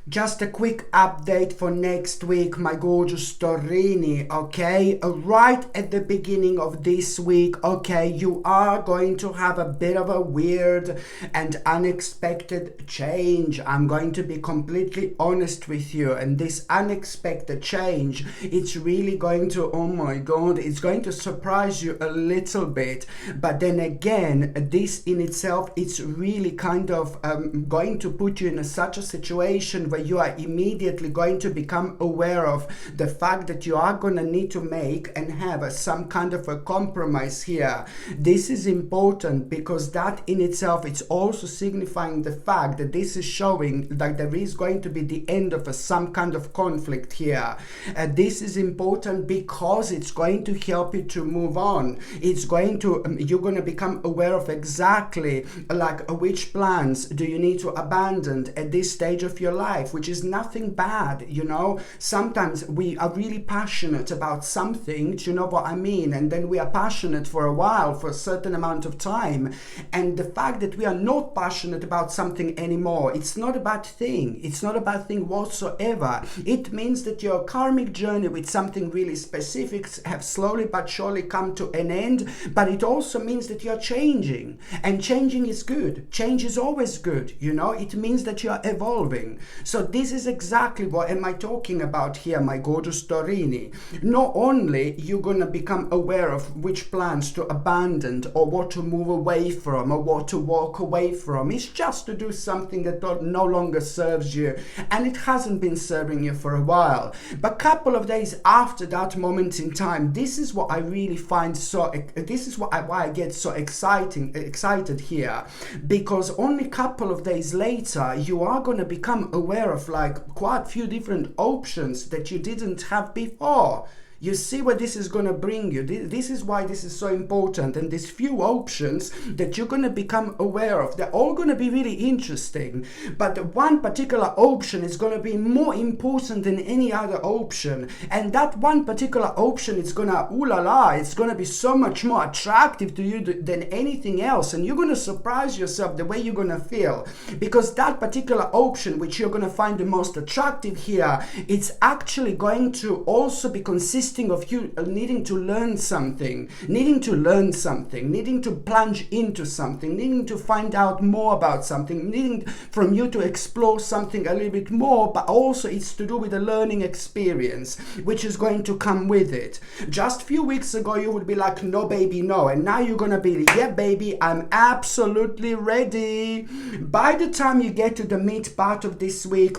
Just a quick update for next week, my gorgeous Torini, okay? Right at the beginning of this week, okay, you are going to have a bit of a weird and unexpected change. I'm going to be completely honest with you, and this unexpected change, it's really going to, oh my God, it's going to surprise you a little bit. But then again, this in itself, it's really kind of going to put you in such a situation where you are immediately going to become aware of the fact that you are going to need to make and have some kind of a compromise here. This is important because that in itself, it's also signifying the fact that this is showing that there is going to be the end of some kind of conflict here. This is important because it's going to help you to move on. It's going to, you're going to become aware of exactly like which plans do you need to abandon at this stage of your life, which is nothing bad, you know. Sometimes we are really passionate about something, do you know what I mean? And then we are passionate for a while, for a certain amount of time. And the fact that we are not passionate about something anymore, it's not a bad thing. It's not a bad thing whatsoever. It means that your karmic journey with something really specific have slowly but surely come to an end. But it also means that you're changing. And changing is good. Change is always good, you know. It means that you're evolving. So this is exactly what am I talking about here, my gorgeous Torini. Not only you're going to become aware of which plans to abandon or what to move away from or what to walk away from. It's just to do something that no longer serves you, and it hasn't been serving you for a while. But a couple of days after that moment in time, this is what I really find so, this is why I get so excited here, because only a couple of days later you are going to become aware of like quite a few different options that you didn't have before. You see where this is going to bring you. This is why this is so important. And these few options that you're going to become aware of, they're all going to be really interesting. But the one particular option is going to be more important than any other option. And that one particular option is going to, ooh la la, it's going to be so much more attractive to you than anything else. And you're going to surprise yourself the way you're going to feel. Because that particular option, which you're going to find the most attractive here, it's actually going to also be consistent of you needing to learn something, needing to plunge into something, needing to find out more about something, needing from you to explore something a little bit more, but also it's to do with a learning experience, which is going to come with it. Just a few weeks ago, you would be like, no, baby, no. And now you're going to be, yeah, baby, I'm absolutely ready. By the time you get to the mid part of this week,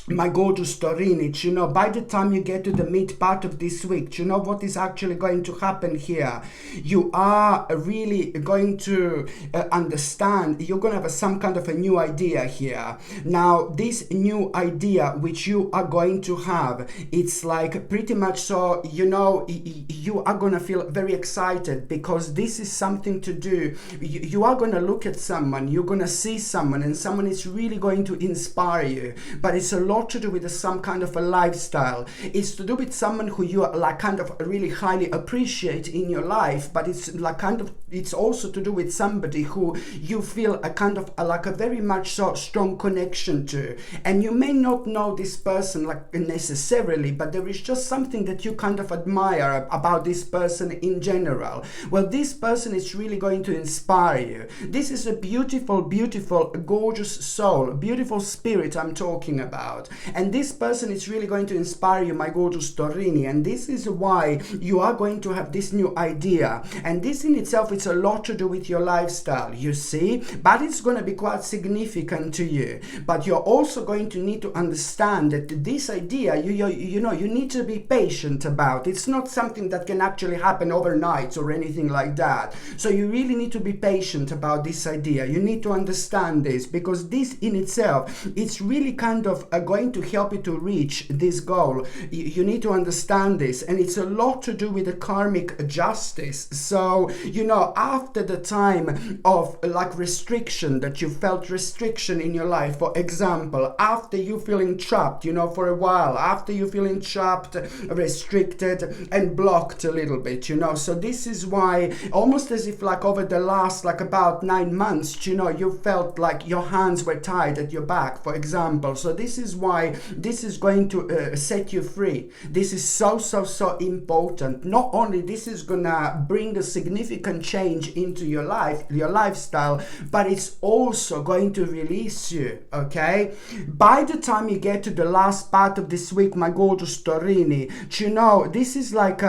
my gorgeous Torini, you know, by the time you get to the mid part of this week, you know what is actually going to happen here? You are really going to understand, you're going to have some kind of a new idea here. Now, this new idea which you are going to have, it's like pretty much so, you know, you are going to feel very excited because this is something to do. You are going to look at someone, you're going to see someone, and someone is really going to inspire you. But it's a lot to do with some kind of a lifestyle. It's to do with someone who you are like kind of really highly appreciate in your life, but it's like kind of, it's also to do with somebody who you feel a kind of like a very much so strong connection to. And you may not know this person like necessarily, but there is just something that you kind of admire about this person in general. Well, this person is really going to inspire you. This is a beautiful, beautiful, gorgeous soul, beautiful spirit I'm talking about. And this person is really going to inspire you, my gorgeous Torini. And this is why you are going to have this new idea. And this in itself, it's a lot to do with your lifestyle, you see. But it's going to be quite significant to you. But you're also going to need to understand that this idea, you know, you need to be patient about. It's not something that can actually happen overnight or anything like that. So you really need to be patient about this idea. You need to understand this, because this in itself, it's really kind of going to help you to reach this goal. You need to understand this, and it's a lot to do with the karmic justice. So, you know, after the time of like restriction, that you felt restriction in your life, for example, after you feeling trapped, you know, for a while, after you feeling trapped, restricted and blocked a little bit, you know. So this is why, almost as if like over the last like about 9 months, you know, you felt like your hands were tied at your back, for example. So this is why why this is going to set you free. This is so important. Not only this is gonna bring a significant change into your life, your lifestyle, but it's also going to release you, okay? By the time you get to the last part of this week, my gorgeous Torini, you know, this is like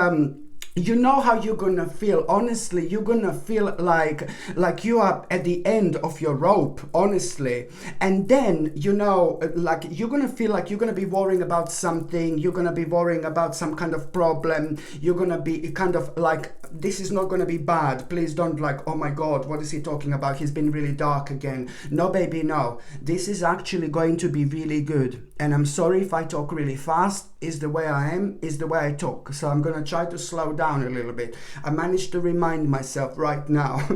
you know how you're gonna feel. Honestly, you're gonna feel like you are at the end of your rope, honestly. And then, you know, like you're gonna feel like you're gonna be worrying about something, you're gonna be worrying about some kind of problem, you're gonna be kind of like, this is not gonna be bad. Please don't like, oh my God, what is he talking about? He's been really dark again. No, baby, no. This is actually going to be really good. And I'm sorry if I talk really fast. Is the way I am, is the way I talk. So I'm gonna try to slow down a little bit. I managed to remind myself right now.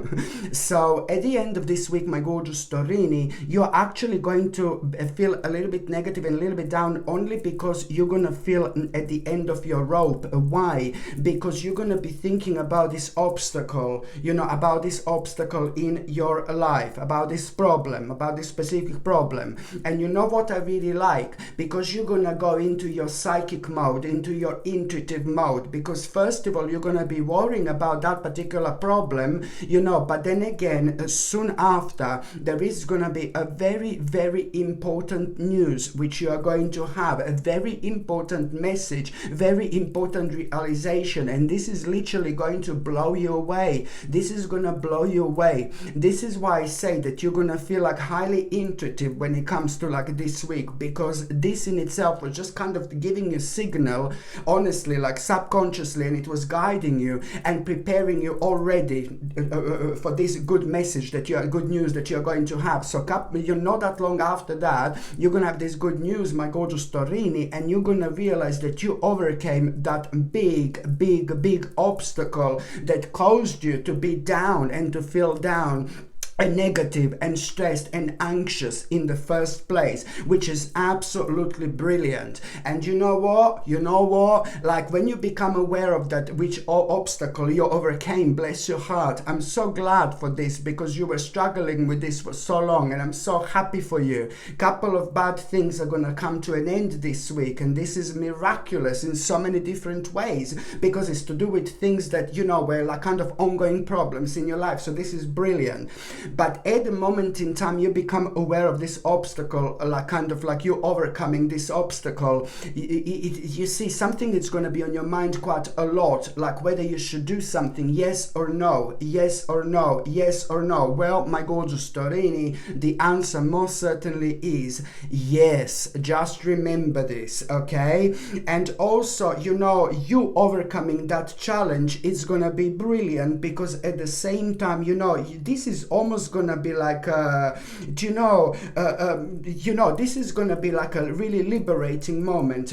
So at the end of this week, my gorgeous Torini, you're actually going to feel a little bit negative and a little bit down only because you're gonna feel at the end of your rope. Why? Because you're gonna be thinking about this obstacle, you know, about this obstacle in your life, about this problem, about this specific problem. And you know what I really like? Because you're gonna go into your psychic mode, into your intuitive mode, because first of all, you're gonna be worrying about that particular problem, you know, but then again, soon after, there is gonna be a very important news which you are going to have, a very important message, very important realization, and this is literally going to blow you away. This is gonna blow you away. This is why I say that you're gonna feel like highly intuitive when it comes to like this week, because this in itself was just kind of giving you a signal, honestly, like subconsciously, and it was guiding you and preparing you already for this good message, that good news that you're going to have. So you're not that long after that, you're gonna have this good news, my gorgeous Torini, and you're gonna realize that you overcame that big obstacle that caused you to be down and to feel down and negative and stressed and anxious in the first place, which is absolutely brilliant. And you know what? Like when you become aware of that, which obstacle you overcame, bless your heart. I'm so glad for this, because you were struggling with this for so long, and I'm so happy for you. Couple of bad things are gonna come to an end this week, and this is miraculous in so many different ways, because it's to do with things that, you know, were like kind of ongoing problems in your life. So this is brilliant. But at the moment in time, you become aware of this obstacle, like kind of like you're overcoming this obstacle. You see something that's going to be on your mind quite a lot, like whether you should do something, yes or no, yes or no, yes or no. Well, my gorgeous Torini, the answer most certainly is yes. Just remember this, okay? And also, you know, you overcoming that challenge is going to be brilliant, because at the same time, you know, this is almost gonna be like this is gonna be like a really liberating moment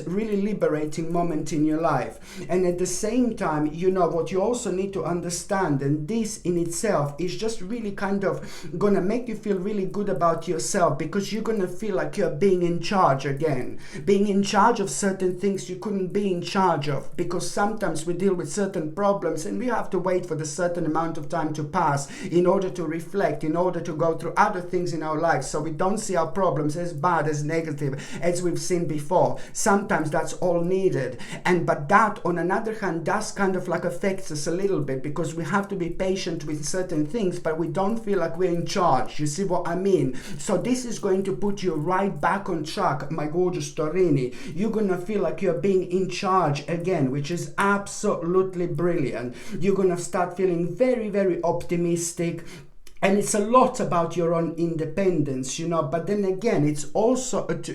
in your life. And at the same time, you know what you also need to understand, and this in itself is just really kind of gonna make you feel really good about yourself, because you're gonna feel like you're being in charge again, being in charge of certain things you couldn't be in charge of, because sometimes we deal with certain problems and we have to wait for the certain amount of time to pass in order to reflect, in order to go through other things in our lives, so we don't see our problems as bad, as negative as we've seen before. Sometimes that's all needed, but that on another hand does kind of like affects us a little bit, because we have to be patient with certain things, but we don't feel like we're in charge. You see what I mean? So this is going to put you right back on track, my gorgeous Torini. You're gonna feel like you're being in charge again, which is absolutely brilliant. You're gonna start feeling very optimistic. And it's a lot about your own independence, you know, but then again, it's also at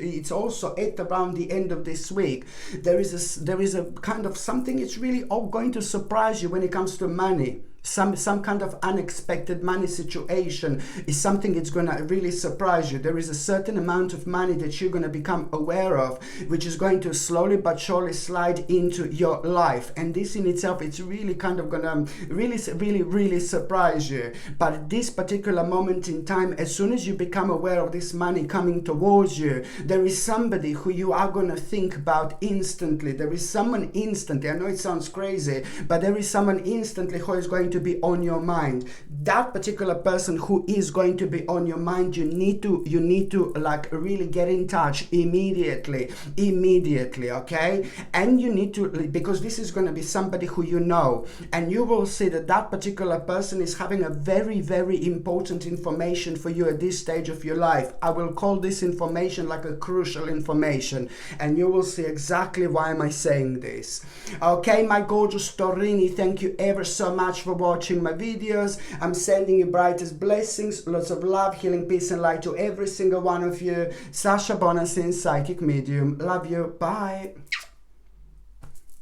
around the end of this week, there is a kind of something, it's really all going to surprise you when it comes to money. Some kind of unexpected money situation is something that's going to really surprise you. There is a certain amount of money that you're going to become aware of, which is going to slowly but surely slide into your life. And this in itself, it's really kind of going to really surprise you. But at this particular moment in time, as soon as you become aware of this money coming towards you, there is somebody who you are going to think about instantly. There is someone instantly, I know it sounds crazy, but there is someone instantly who is going to be on your mind. That particular person who is going to be on your mind, you need to like really get in touch immediately, okay? And you need to, because this is going to be somebody who you know, and you will see that that particular person is having a very, very important information for you at this stage of your life. I will call this information like a crucial information, and you will see exactly why am I saying this. Okay, my gorgeous Taurini, thank you ever so much for watching my videos. I'm sending you brightest blessings, lots of love, healing, peace and light to every single one of you. Sasha Bonasin, psychic medium. Love you. Bye.